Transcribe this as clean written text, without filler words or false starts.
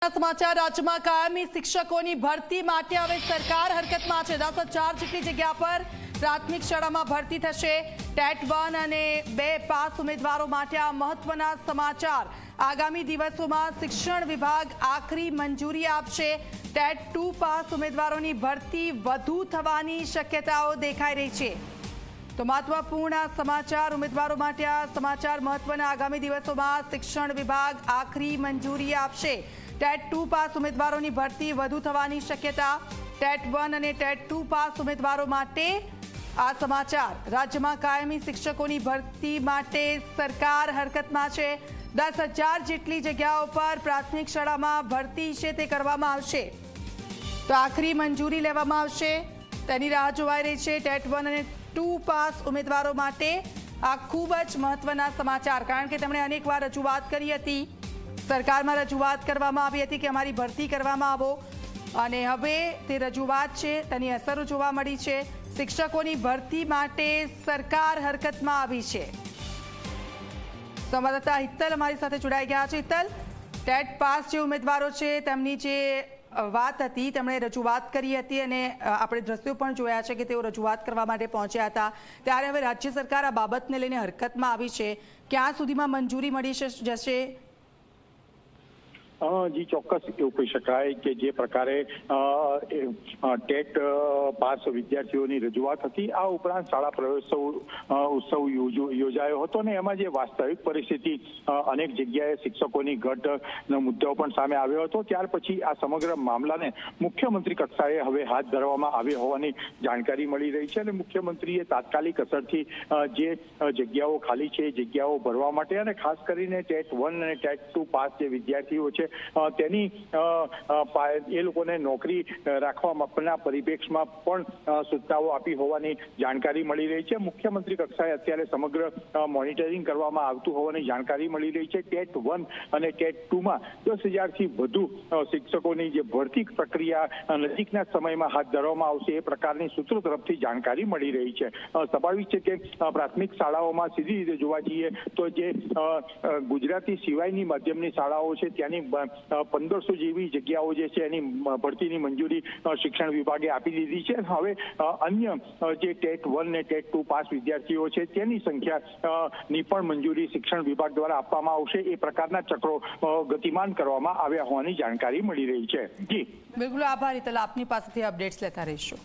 મહત્વના સમાચાર રાજ્યમાં કાયમી શિક્ષકોની ભરતી માટે હવે સરકાર હરકતમાં છે। 10,000 જેટલી જગ્યા પર પ્રાથમિક શાળામાં ભરતી થશે। ટેટ 1 અને 2 પાસ ઉમેદવારો માટે આ મહત્વના સમાચાર। આગામી દિવસોમાં શિક્ષણ વિભાગ આખરી મંજૂરી આપશે। ટેટ 2 પાસ ઉમેદવારોની ભરતી વધુ થવાની શક્યતાઓ દેખાઈ રહી છે। તો મહત્વપૂર્ણ સમાચાર ઉમેદવારો માટે આ સમાચાર મહત્વના। આગામી દિવસોમાં શિક્ષણ વિભાગ આખરી મંજૂરી આપશે। ટેટ 2 પાસ ઉમેદવારોની ભરતી વધુ થવાની શક્યતા। ટેટ 1 અને ટેટ 2 પાસ ઉમેદવારો માટે આ સમાચાર। રાજ્યમાં કાયમી શિક્ષકોની ભરતી માટે સરકાર હરકતમાં છે। 10,000 જેટલી જગ્યાઓ પર પ્રાથમિક શાળામાં ભરતી છે તે કરવામાં આવશે। તો આખરી મંજૂરી લેવામાં આવશે તેની રાહ જોવાઈ રહી છે। ટેટ 1 અને 2 પાસ ઉમેદવારો માટે આ ખૂબ જ મહત્વના સમાચાર, કારણ કે તેમણે અનેકવાર રજૂઆત કરી હતી, સરકારમાં રજૂઆત કરવામાં આવી હતી કે અમારી ભરતી કરવામાં આવો, અને હવે તે રજૂઆત છે તેની અસરો જોવા મળી છે। શિક્ષકોની ભરતી માટે સરકાર હરકતમાં આવી છે। સંવાદદાતા હિત્તલ અમારી સાથે જોડાઈ ગયા છે। હિત્તલ, ટેટ પાસ જે ઉમેદવારો છે તેમની જે વાત હતી, તેમણે રજૂઆત કરી હતી અને આપણે દ્રશ્યો પણ જોયા છે કે તેઓ રજૂઆત કરવા માટે પહોંચ્યા હતા, ત્યારે હવે રાજ્ય સરકાર આ બાબતને લઈને હરકતમાં આવી છે। ક્યાં સુધીમાં મંજૂરી મળી જશે? જી ચોક્કસ એવું કહી શકાય કે જે પ્રકારે ટેટ પાસ વિદ્યાર્થીઓની રજૂઆત હતી, આ ઉપરાંત શાળા પ્રવેશ ઉત્સવ યોજાયો હતો અને એમાં જે વાસ્તવિક પરિસ્થિતિ અનેક જગ્યાએ શિક્ષકોની ઘટનો મુદ્દો પણ સામે આવ્યો હતો। ત્યાર પછી આ સમગ્ર મામલાને મુખ્યમંત્રી કક્ષાએ હવે હાથ ધરવામાં આવ્યો હોવાની જાણકારી મળી રહી છે અને મુખ્યમંત્રીએ તાત્કાલિક અસરથી જે જગ્યાઓ ખાલી છે એ જગ્યાઓ ભરવા માટે અને ખાસ કરીને ટેટ 1 અને ટેટ 2 પાસ જે વિદ્યાર્થીઓ છે તેની એ લોકોને નોકરી રાખવાના પરિપ્રેક્ષમાં પણ સૂચનાઓ આપી હોવાની જાણકારી મળી રહી છે। મુખ્યમંત્રી કક્ષાએ અત્યારે સમગ્ર મોનિટરિંગ કરવામાં આવતું હોવાની જાણકારી મળી રહી છે। ટેટ 1 અને ટેટ 2માં 10,000થી વધુ શિક્ષકોની જે ભરતી પ્રક્રિયા નજીકના સમયમાં હાથ ધરવામાં આવશે એ પ્રકારની સૂત્રો તરફથી જાણકારી મળી રહી છે। સ્વાભાવિક છે કે પ્રાથમિક શાળાઓમાં સીધી રીતે જોવા જઈએ તો જે ગુજરાતી સિવાયની માધ્યમની શાળાઓ છે ત્યાંની 1,500 જેવી જગ્યાઓ જે છે એની ભરતીની મંજૂરી શિક્ષણ વિભાગે આપી દીધી છે। હવે અન્ય જે ટેટ 1 ને ટેટ 2 પાસ વિદ્યાર્થીઓ છે તેની સંખ્યાની પણ મંજૂરી શિક્ષણ વિભાગ દ્વારા આપવામાં આવશે। એ પ્રકારના ચક્રો ગતિમાન કરવામાં આવ્યા હોવાની જાણકારી મળી રહી છે। જી બિલકુલ, આભાર હિતલ, આપની પાસેથી અપડેટ્સ લેતા રહીશું।